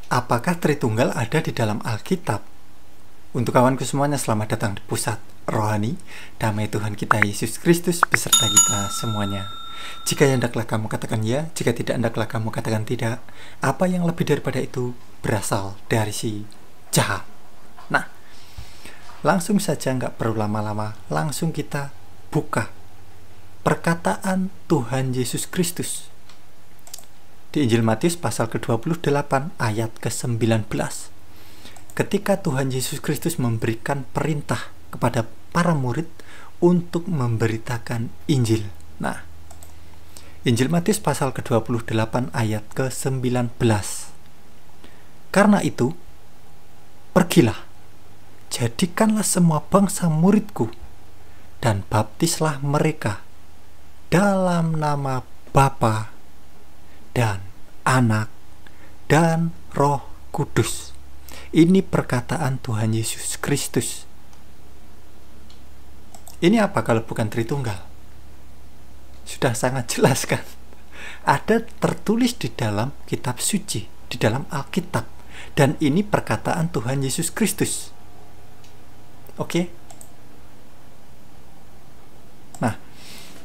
Apakah Tritunggal ada di dalam Alkitab? Untuk kawanku semuanya, selamat datang di Pusat Rohani. Damai Tuhan kita Yesus Kristus beserta kita semuanya. Jika hendaklah kamu katakan ya, jika tidak hendaklah kamu katakan tidak. Apa yang lebih daripada itu berasal dari si jahat. Nah, langsung saja, nggak perlu lama-lama, langsung kita buka perkataan Tuhan Yesus Kristus di Injil Matius pasal ke-28 ayat ke-19. Ketika Tuhan Yesus Kristus memberikan perintah kepada para murid untuk memberitakan Injil. Nah, Injil Matius pasal ke-28 ayat ke-19. Karena itu, pergilah, jadikanlah semua bangsa muridku, dan baptislah mereka dalam nama Bapa dan Anak dan Roh Kudus. Ini perkataan Tuhan Yesus Kristus. Ini apa kalau bukan Tritunggal? Sudah sangat jelas kan? Ada tertulis di dalam kitab suci, di dalam Alkitab. Dan ini perkataan Tuhan Yesus Kristus. Oke? Nah,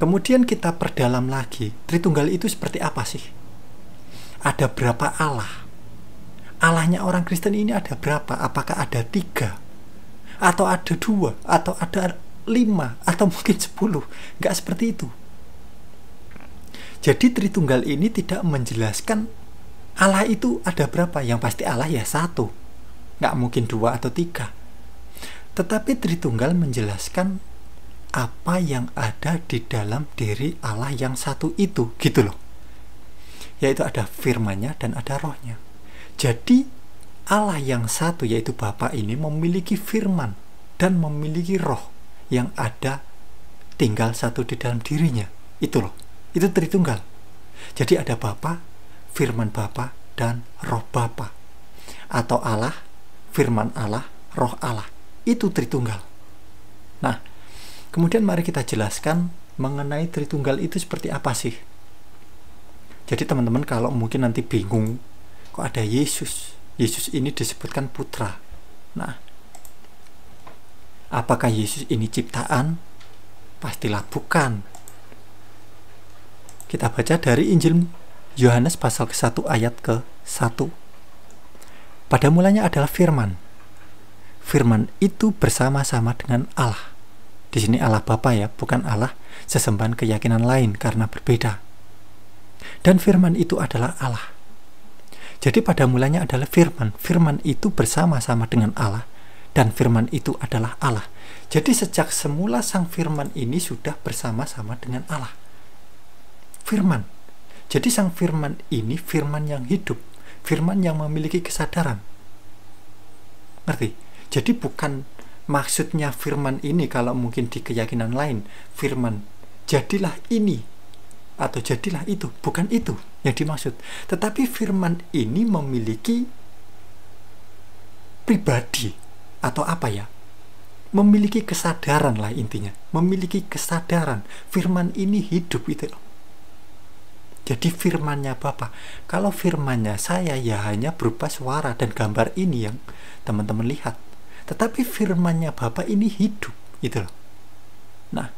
kemudian kita perdalam lagi, Tritunggal itu seperti apa sih? Ada berapa Allah? Allahnya orang Kristen ini ada berapa? Apakah ada 3? Atau ada 2? Atau ada 5? Atau mungkin 10? Nggak seperti itu. Jadi Tritunggal ini tidak menjelaskan Allah itu ada berapa. Yang pasti Allah ya 1. Nggak mungkin 2 atau 3. Tetapi Tritunggal menjelaskan apa yang ada di dalam diri Allah yang 1 itu, gitu loh. Yaitu ada firman-Nya dan ada rohnya. Jadi Allah yang 1 yaitu Bapa ini memiliki firman dan memiliki roh yang ada tinggal 1 di dalam dirinya. Itu loh, itu Tritunggal. Jadi ada Bapa, firman Bapa, dan roh Bapa. Atau Allah, firman Allah, roh Allah. Itu Tritunggal. Nah, kemudian mari kita jelaskan mengenai Tritunggal itu seperti apa sih. Jadi teman-teman kalau mungkin nanti bingung, kok ada Yesus? Yesus ini disebutkan putra. Nah, apakah Yesus ini ciptaan? Pastilah bukan. Kita baca dari Injil Yohanes pasal ke-1 ayat ke-1. Pada mulanya adalah firman. Firman itu bersama-sama dengan Allah. Di sini Allah Bapa ya, bukan Allah sesembahan keyakinan lain karena berbeda. Dan firman itu adalah Allah. Jadi pada mulanya adalah firman. Firman itu bersama-sama dengan Allah. Dan firman itu adalah Allah. Jadi sejak semula sang firman ini sudah bersama-sama dengan Allah. Firman. Jadi sang firman ini firman yang hidup. Firman yang memiliki kesadaran. Ngerti? Jadi bukan maksudnya firman ini kalau mungkin di keyakinan lain. Firman, jadilah ini. Atau jadilah itu, bukan itu yang dimaksud. Tetapi firman ini memiliki pribadi atau apa ya? Memiliki kesadaran lah intinya. Memiliki kesadaran. Firman ini hidup itu loh. Jadi firmannya Bapa. Kalau firmannya saya ya hanya berupa suara dan gambar ini yang teman-teman lihat. Tetapi firmannya Bapa ini hidup gitu loh. Nah,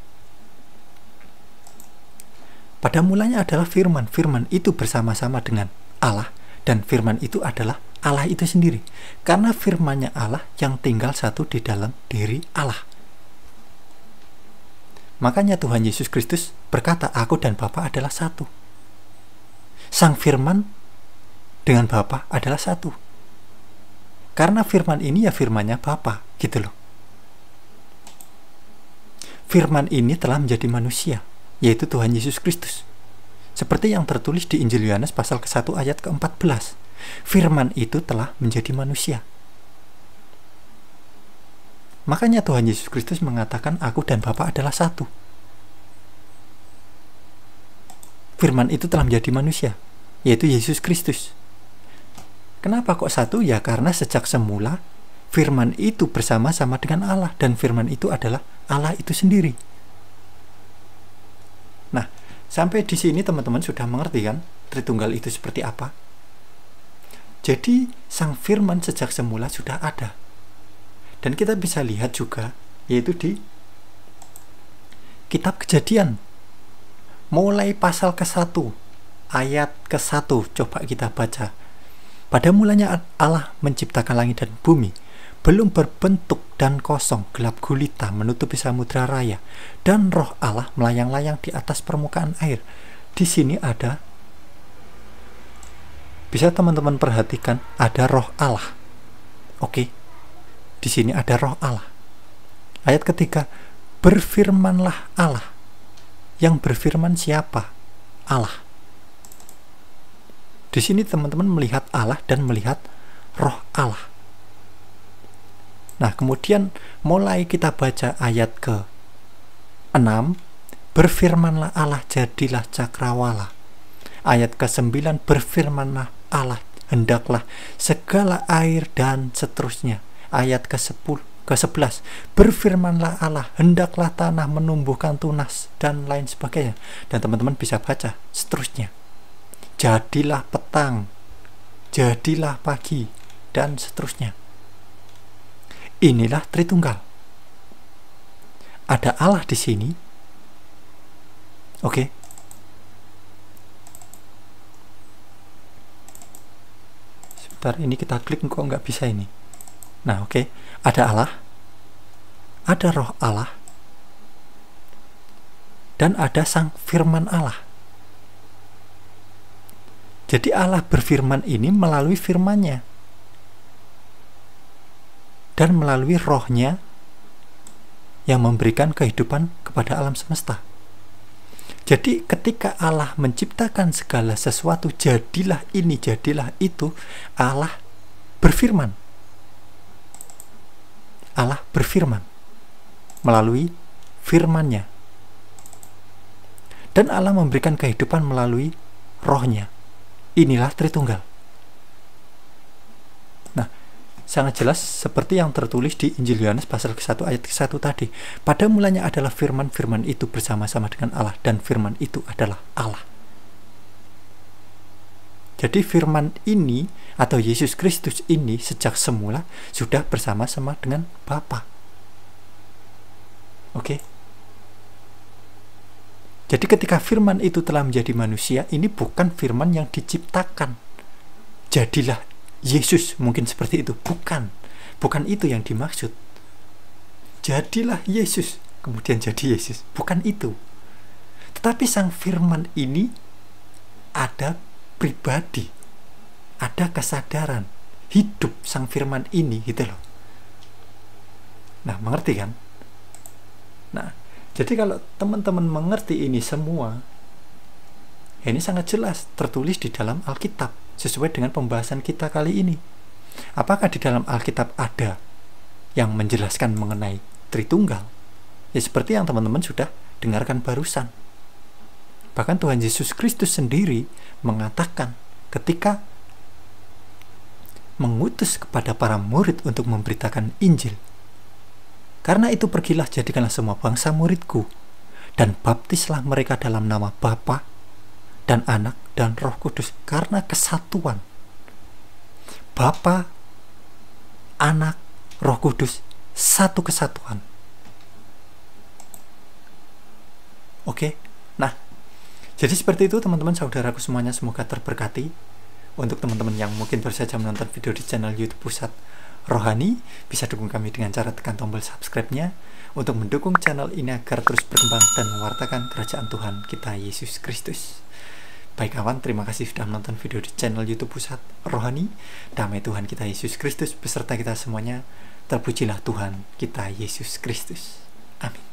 pada mulanya adalah firman. Firman itu bersama-sama dengan Allah. Dan firman itu adalah Allah itu sendiri. Karena firmannya Allah yang tinggal 1 di dalam diri Allah. Makanya Tuhan Yesus Kristus berkata, aku dan Bapa adalah 1. Sang firman dengan Bapa adalah 1. Karena firman ini ya firmannya Bapa. Gitu loh. Firman ini telah menjadi manusia, yaitu Tuhan Yesus Kristus. Seperti yang tertulis di Injil Yohanes pasal ke-1 ayat ke-14. Firman itu telah menjadi manusia. Makanya Tuhan Yesus Kristus mengatakan aku dan Bapa adalah 1. Firman itu telah menjadi manusia, yaitu Yesus Kristus. Kenapa kok 1? Ya karena sejak semula firman itu bersama-sama dengan Allah. Dan firman itu adalah Allah itu sendiri. Nah, sampai di sini teman-teman sudah mengerti kan Tritunggal itu seperti apa? Jadi Sang Firman sejak semula sudah ada. Dan kita bisa lihat juga, yaitu di Kitab Kejadian. Mulai pasal ke-1, ayat ke-1, coba kita baca. Pada mulanya Allah menciptakan langit dan bumi, belum berbentuk dan kosong, gelap gulita menutupi samudra raya, dan roh Allah melayang-layang di atas permukaan air. Di sini ada, bisa teman-teman perhatikan, ada roh Allah. Oke, di sini ada roh Allah. Ayat ketiga, berfirmanlah Allah. Yang berfirman siapa? Allah. Di sini teman-teman melihat Allah dan melihat roh Allah. Nah, kemudian mulai kita baca ayat ke-6, berfirmanlah Allah, jadilah cakrawala. Ayat ke-9, berfirmanlah Allah, hendaklah segala air, dan seterusnya. Ayat ke-11, berfirmanlah Allah, hendaklah tanah menumbuhkan tunas, dan lain sebagainya. Dan teman-teman bisa baca seterusnya. Jadilah petang, jadilah pagi, dan seterusnya. Inilah Tritunggal. Ada Allah di sini. Oke. Sebentar, ini kita klik kok nggak bisa ini. Nah, oke. Ada Allah. Ada roh Allah. Dan ada Sang Firman Allah. Jadi Allah berfirman ini melalui firman-Nya. Dan melalui rohnya yang memberikan kehidupan kepada alam semesta. Jadi ketika Allah menciptakan segala sesuatu, jadilah ini, jadilah itu, Allah berfirman. Allah berfirman melalui firman-Nya. Dan Allah memberikan kehidupan melalui rohnya. Inilah Tritunggal. Sangat jelas seperti yang tertulis di Injil Yohanes pasal ke-1 ayat ke-1 tadi. Pada mulanya adalah firman, firman itu bersama-sama dengan Allah, dan firman itu adalah Allah. Jadi firman ini atau Yesus Kristus ini sejak semula sudah bersama-sama dengan Bapa. Oke. Jadi ketika firman itu telah menjadi manusia, ini bukan firman yang diciptakan. Jadilah Yesus, mungkin seperti itu. Bukan itu yang dimaksud. Jadilah Yesus, kemudian jadi Yesus. Bukan itu. Tetapi Sang Firman ini ada pribadi, ada kesadaran hidup Sang Firman ini, gitu loh. Nah, mengerti kan? Nah, jadi kalau teman-teman mengerti ini semua, ini sangat jelas tertulis di dalam Alkitab. Sesuai dengan pembahasan kita kali ini. Apakah di dalam Alkitab ada yang menjelaskan mengenai Tritunggal? Ya seperti yang teman-teman sudah dengarkan barusan. Bahkan Tuhan Yesus Kristus sendiri mengatakan ketika mengutus kepada para murid untuk memberitakan Injil. Karena itu pergilah, jadikanlah semua bangsa muridku, dan baptislah mereka dalam nama Bapa dan Anak dan Roh Kudus, karena kesatuan Bapa, Anak, Roh Kudus, satu kesatuan. Oke. Nah, jadi seperti itu teman-teman saudaraku semuanya, semoga terberkati. Untuk teman-teman yang mungkin baru saja menonton video di channel YouTube Pusat Rohani, bisa dukung kami dengan cara tekan tombol subscribe-nya untuk mendukung channel ini agar terus berkembang dan mewartakan kerajaan Tuhan kita Yesus Kristus. Baik kawan, terima kasih sudah menonton video di channel YouTube Pusat Rohani. Damai Tuhan kita Yesus Kristus beserta kita semuanya. Terpujilah Tuhan kita Yesus Kristus. Amin.